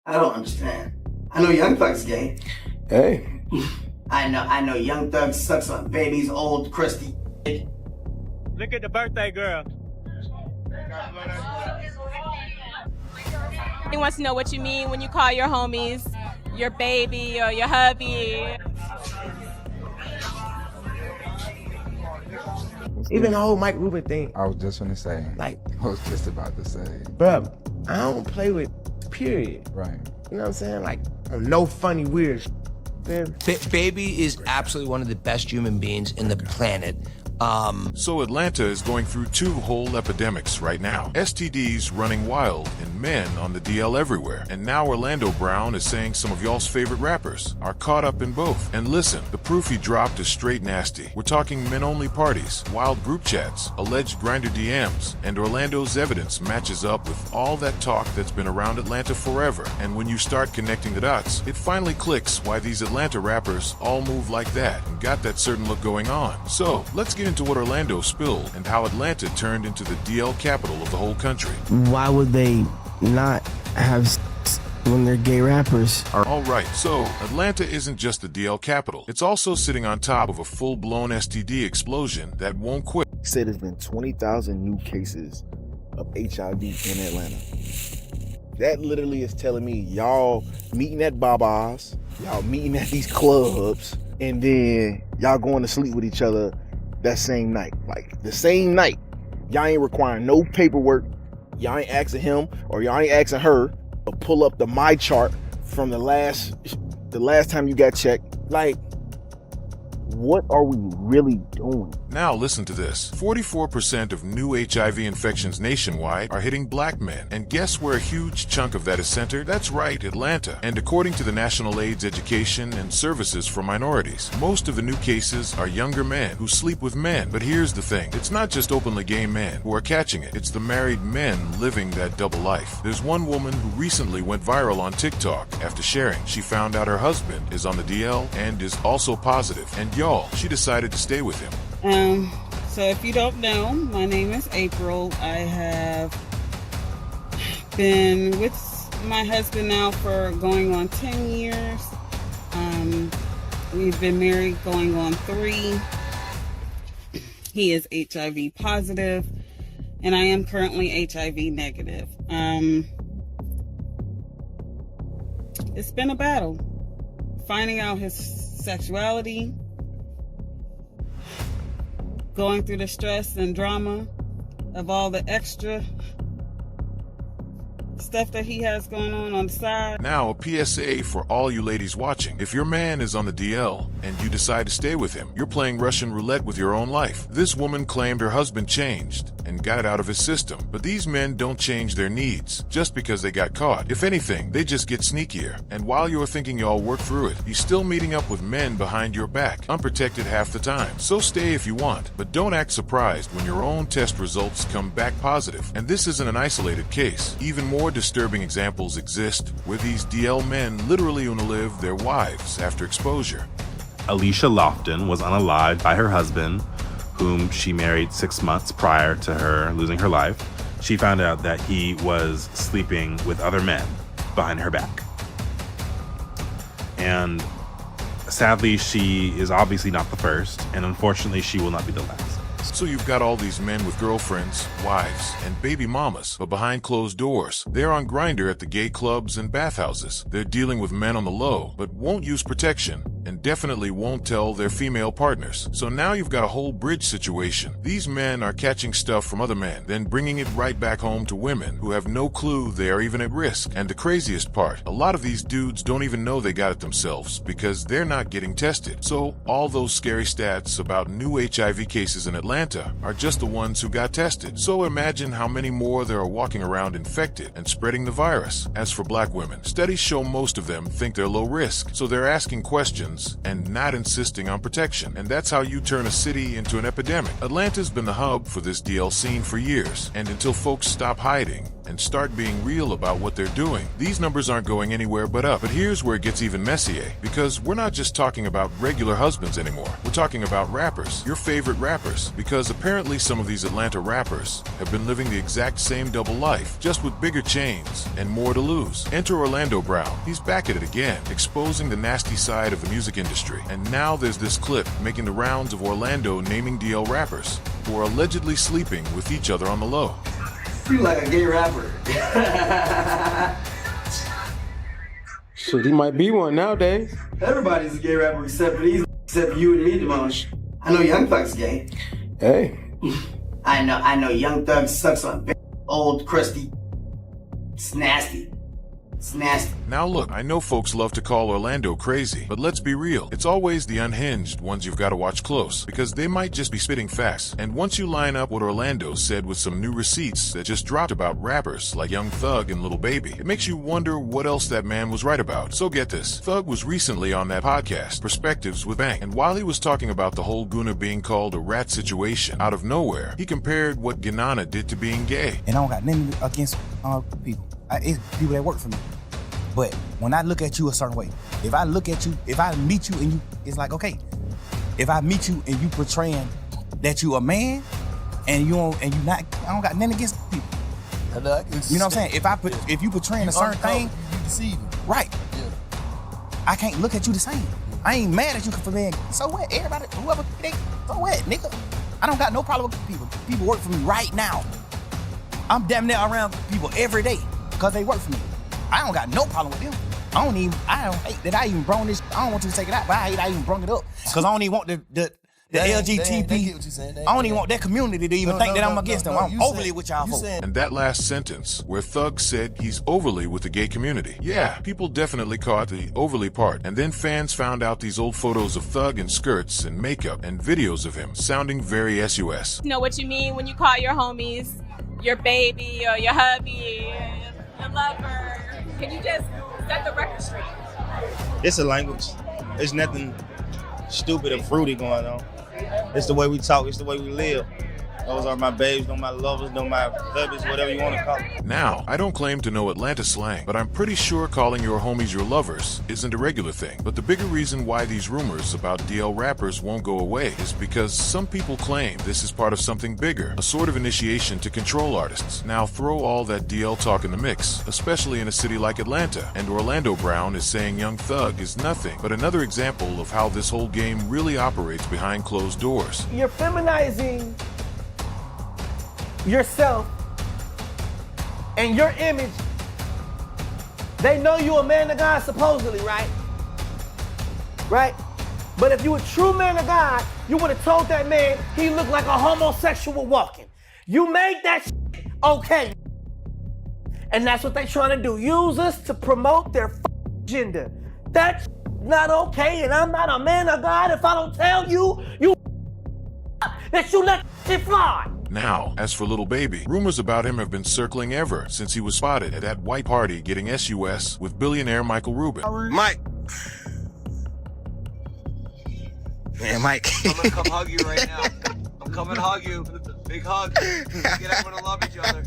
I don't understand. I know Young Thug's gay. Hey. I know Young Thug sucks on babies, old, crusty. Look at the birthday girl. He wants to know what you mean when you call your homies your baby or your hubby. Even the whole Mike Rubin thing. I was just gonna say. Like, I was just about to say. bruh, I don't play with period. Right. You know what I'm saying? Like, no funny weird Baby is absolutely one of the best human beings in the planet. So Atlanta is going through two whole epidemics right now. STDs running wild and men on the DL everywhere. And now Orlando Brown is saying some of y'all's favorite rappers are caught up in both. And listen, the proof he dropped is straight nasty. We're talking men-only parties, wild group chats, alleged Grindr DMs, and Orlando's evidence matches up with all that talk that's been around Atlanta forever. And when you start connecting the dots, it finally clicks why these Atlanta rappers all move like that and got that certain look going on. So, let's get into what Orlando spilled and how Atlanta turned into the DL capital of the whole country. Why would they not have sex when they're gay rappers? Alright, so Atlanta isn't just the DL capital. It's also sitting on top of a full-blown STD explosion that won't quit. Said there's been 20,000 new cases of HIV in Atlanta. That literally is telling me y'all meeting at Baba's, y'all meeting at these clubs, and then y'all going to sleep with each other that same night. Like, the same night. Y'all ain't requiring no paperwork. Y'all ain't asking him or y'all ain't asking her to pull up the My Chart from the last time you got checked. Like, what are we really doing? Now listen to this. 44% of new HIV infections nationwide are hitting black men. And guess where a huge chunk of that is centered? That's right, Atlanta. And according to the National AIDS Education and Services for Minorities, most of the new cases are younger men who sleep with men. But here's the thing. It's not just openly gay men who are catching it. It's the married men living that double life. There's one woman who recently went viral on TikTok after sharing she found out her husband is on the DL and is also positive. And y'all, she decided to stay with him. So if you don't know, my name is April. I have been with my husband now for going on 10 years. We've been married going on 3. He is HIV positive, and I am currently HIV negative. It's been a battle. Finding out his sexuality, going through the stress and drama of all the extra stuff that he has going on the side. Now, a PSA for all you ladies watching. If your man is on the DL and you decide to stay with him, you're playing Russian roulette with your own life. This woman claimed her husband changed and got it out of his system. But these men don't change their needs just because they got caught. If anything, they just get sneakier. And while you're thinking y'all work through it, he's still meeting up with men behind your back, unprotected half the time. So stay if you want, but don't act surprised when your own test results come back positive. And this isn't an isolated case. Even more disturbing examples exist where these DL men literally unalive their wives after exposure. Alicia Lofton was unalived by her husband, whom she married 6 months prior to her losing her life. She found out that he was sleeping with other men behind her back. And sadly, she is obviously not the first, and unfortunately, she will not be the last. So you've got all these men with girlfriends, wives, and baby mamas, but behind closed doors. They're on Grindr at the gay clubs and bathhouses. They're dealing with men on the low, but won't use protection, and definitely won't tell their female partners. So now you've got a whole bridge situation. These men are catching stuff from other men, then bringing it right back home to women who have no clue they are even at risk. And the craziest part, a lot of these dudes don't even know they got it themselves because they're not getting tested. So all those scary stats about new HIV cases in Atlanta are just the ones who got tested. So imagine how many more there are walking around infected and spreading the virus. As for black women, studies show most of them think they're low risk, so they're asking questions and not insisting on protection. And that's how you turn a city into an epidemic. Atlanta's been the hub for this DL scene for years, and until folks stop hiding and start being real about what they're doing, these numbers aren't going anywhere but up. But here's where it gets even messier, because we're not just talking about regular husbands anymore. We're talking about rappers, your favorite rappers, because apparently some of these Atlanta rappers have been living the exact same double life, just with bigger chains and more to lose. Enter Orlando Brown. He's back at it again, exposing the nasty side of the music industry. And now there's this clip making the rounds of Orlando naming DL rappers who are allegedly sleeping with each other on the low. You like a gay rapper. Shit, he might be one nowadays. Everybody's a gay rapper except for you and me, Devon. I know Young Thug's gay. Hey. I know Young Thug sucks on old, crusty. It's nasty. It's nasty. Now look, I know folks love to call Orlando crazy, but let's be real. It's always the unhinged ones you've got to watch close, because they might just be spitting facts. And once you line up what Orlando said with some new receipts that just dropped about rappers like Young Thug and Lil Baby, it makes you wonder what else that man was right about. So get this. Thug was recently on that podcast, Perspectives with Bank, and while he was talking about the whole Guna being called a rat situation, out of nowhere, he compared what Ginana did to being gay. And I don't got nothing against people. It's people that work for me. But when I look at you a certain way, if I look at you, if I meet you and you, it's like, okay. If I meet you and you portraying that you a man and you not, I don't got nothing against people. You know what I'm saying? If you portraying a certain thing, you deceive me. Right. Yeah. I can't look at you the same. I ain't mad at you for being, so what? Everybody, whoever, so what, nigga? I don't got no problem with people. People work for me right now. I'm damn near around people every day because they work for me. I don't got no problem with them. I don't hate that I even brought this. I don't want you to take it out, but I hate I even brought it up. Because I don't even want the LGBT. I don't even want that community to even think that I'm against them. I'm overly with y'all folks. And that last sentence, where Thug said he's overly with the gay community. Yeah, people definitely caught the overly part. And then fans found out these old photos of Thug in skirts and makeup and videos of him sounding very SUS. You know what you mean when you call your homies your baby or your hubby, your lover. Can you just set the record straight? It's a language. There's nothing stupid or fruity going on. It's the way we talk. It's the way we live. Those are my babes, those my lovers, those my hubbies, whatever you want to call it. Now, I don't claim to know Atlanta slang, but I'm pretty sure calling your homies your lovers isn't a regular thing. But the bigger reason why these rumors about DL rappers won't go away is because some people claim this is part of something bigger, a sort of initiation to control artists. Now throw all that DL talk in the mix, especially in a city like Atlanta, and Orlando Brown is saying Young Thug is nothing but another example of how this whole game really operates behind closed doors. You're feminizing yourself and your image. They know you a man of God supposedly, right? Right? But if you a true man of God, you would have told that man he looked like a homosexual walking. You made that okay. And that's what they trying to do. Use us to promote their agenda. That's not okay, and I'm not a man of God if I don't tell you that you let it fly. Now, as for Lil Baby, rumors about him have been circling ever since he was spotted at that white party getting SUS with billionaire Michael Rubin. Mike. Man, Mike. I'm gonna come hug you right now. I'm coming to hug you. Big hug. Get everyone to love each other.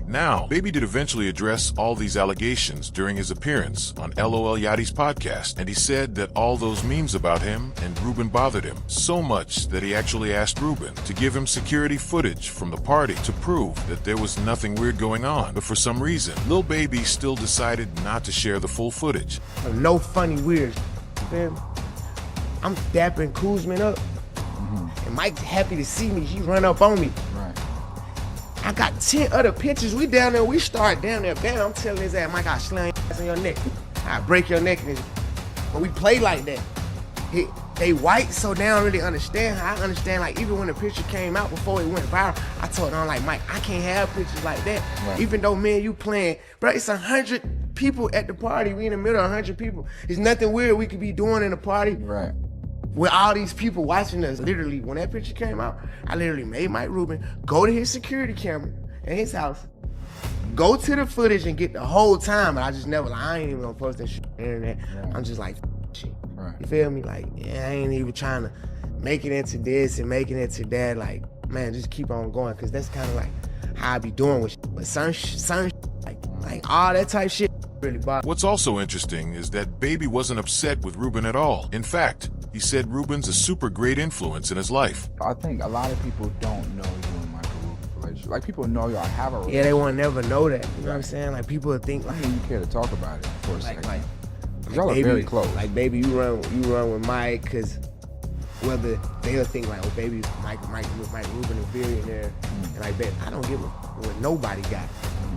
Now, Baby did eventually address all these allegations during his appearance on LOL Yachty's podcast, and he said that all those memes about him and Rubin bothered him so much that he actually asked Rubin to give him security footage from the party to prove that there was nothing weird going on. But for some reason, Lil Baby still decided not to share the full footage. No funny weird. Man, I'm dapping Kuzman up, and Mike's happy to see me. He run up on me. Right. I got 10 other pictures. We down there, we start down there. Bam, I'm telling his ass, Mike, I'll slam your ass on your neck. I'll break your neck. But we play like that. They white, so they don't really understand how I understand. Like, even when the picture came out before it went viral, I told them, like, Mike, I can't have pictures like that. Right. Even though me and you playing, bro, it's 100 people at the party. We in the middle of 100 people. There's nothing weird we could be doing in a party. Right. With all these people watching us. Literally, when that picture came out, I literally made Mike Rubin go to his security camera in his house, go to the footage and get the whole time, but I just never, like, I ain't even gonna post that shit on the internet. Right. I'm just like, shit. Right. You feel me? Like, yeah, I ain't even trying to make it into this and making it to that. Like, man, just keep on going, because that's kind of like how I be doing with shit. But like all that type shit really bothers. What's also interesting is that Baby wasn't upset with Ruben at all. In fact, he said Ruben's a super great influence in his life. I think a lot of people don't know you and Michael Ruben's relationship. Like, people know y'all have a relationship. Yeah, they won't never know that. You know what I'm saying? Like, people would think, like, you care to talk about it for a second. Like y'all are Baby, very close. Like, Baby, you run with Mike, because whether they'll think, like, oh, Baby, Mike Ruben a billionaire. And like, babe, I don't give a what nobody got.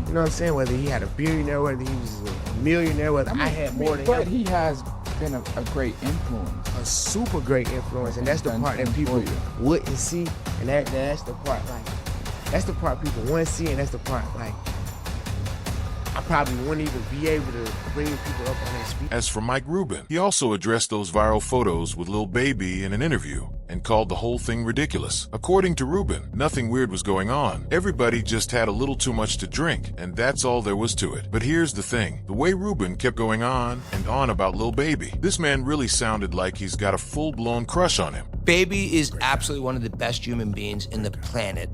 You know what I'm saying? Whether he had a billionaire, whether he was a millionaire, whether I had more than him. But he has been a great influence. A super great influence, and that's the part that people wouldn't see, and that's the part, like, that's the part people want to see, and that's the part, like, I probably wouldn't even be able to bring people up on that speed. As for Mike Ruben, he also addressed those viral photos with Lil Baby in an interview and called the whole thing ridiculous. According to Ruben, nothing weird was going on. Everybody just had a little too much to drink, and that's all there was to it. But here's the thing. The way Ruben kept going on and on about Lil Baby, this man really sounded like he's got a full-blown crush on him. Baby is absolutely one of the best human beings in the planet.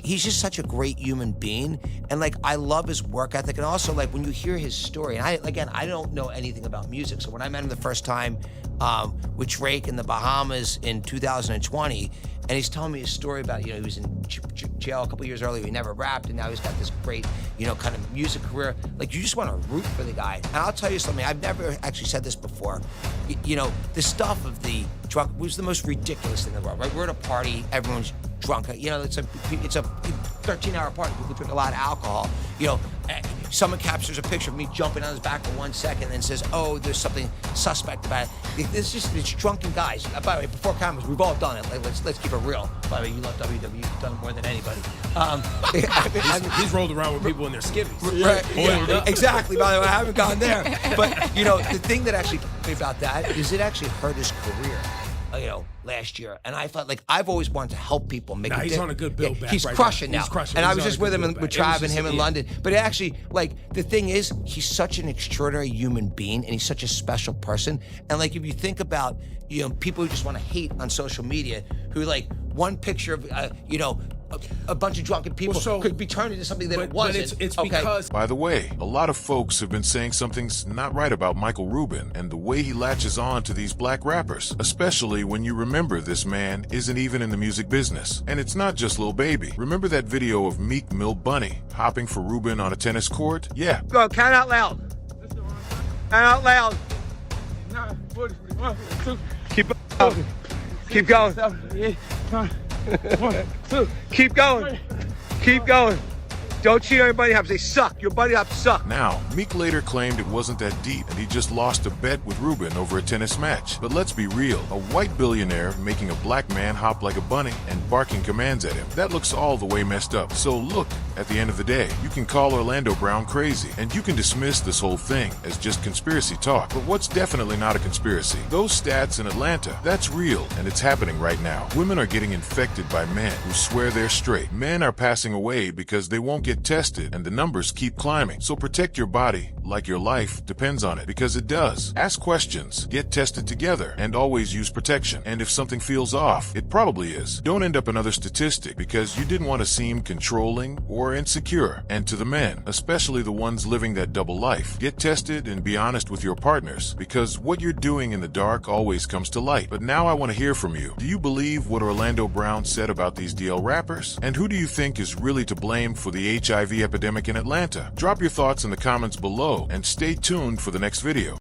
He's just such a great human being, and like, I love his work ethic, and also like when you hear his story, and I don't know anything about music, so when I met him the first time with Drake in the Bahamas in 2020, and he's telling me his story about, he was in jail a couple years earlier, he never rapped, and now he's got this great, kind of music career. Like, you just want to root for the guy. And I'll tell you something, I've never actually said this before. The stuff of the drunk was the most ridiculous thing in the world, right? We're at a party, everyone's drunk. It's a 13-hour party. People drink a lot of alcohol. Someone captures a picture of me jumping on his back for 1 second and says, "Oh, there's something suspect about it." It's drunken guys. By the way, before cameras, we've all done it. Like, let's keep it real. By the way, you love WWE. You've done it more than anybody. He's rolled around with people in their skivvies. Right. Yeah, exactly. By the way, I haven't gone there. But the thing that actually me about that is it actually hurt his career. Last year, and I felt like I've always wanted to help people make it. He's on a good build back. He's right crushing now. now. He's crushing. And He's I was just with him with Trav and him in London. But it actually, the thing is, he's such an extraordinary human being, and he's such a special person. And if you think about, people who just want to hate on social media, who one picture of, a bunch of drunken people could be turned into something that it wasn't. But it's because... By the way, a lot of folks have been saying something's not right about Michael Ruben and the way he latches on to these black rappers, especially when you remember this man isn't even in the music business. And it's not just Lil Baby. Remember that video of Meek Mill Bunny hopping for Ruben on a tennis court? Yeah. Go, count out loud. Count out loud. Keep going. Keep going. 1, 2. Keep going. Keep going. Don't cheat on your buddy hops. They suck. Your buddy hops suck. Now, Meek later claimed it wasn't that deep and he just lost a bet with Ruben over a tennis match. But let's be real. A white billionaire making a black man hop like a bunny and barking commands at him. That looks all the way messed up. So look, at the end of the day, you can call Orlando Brown crazy and you can dismiss this whole thing as just conspiracy talk. But what's definitely not a conspiracy? Those stats in Atlanta, that's real and it's happening right now. Women are getting infected by men who swear they're straight. Men are passing away because they won't get tested and the numbers keep climbing. So protect your body like your life depends on it, because it does. Ask questions, get tested together, and always use protection. And if something feels off, it probably is. Don't end up another statistic because you didn't want to seem controlling or insecure. And to the men, especially the ones living that double life, get tested and be honest with your partners, because what you're doing in the dark always comes to light. But now I want to hear from you. Do you believe what Orlando Brown said about these DL rappers? And who do you think is really to blame for the HIV epidemic in Atlanta? Drop your thoughts in the comments below and stay tuned for the next video.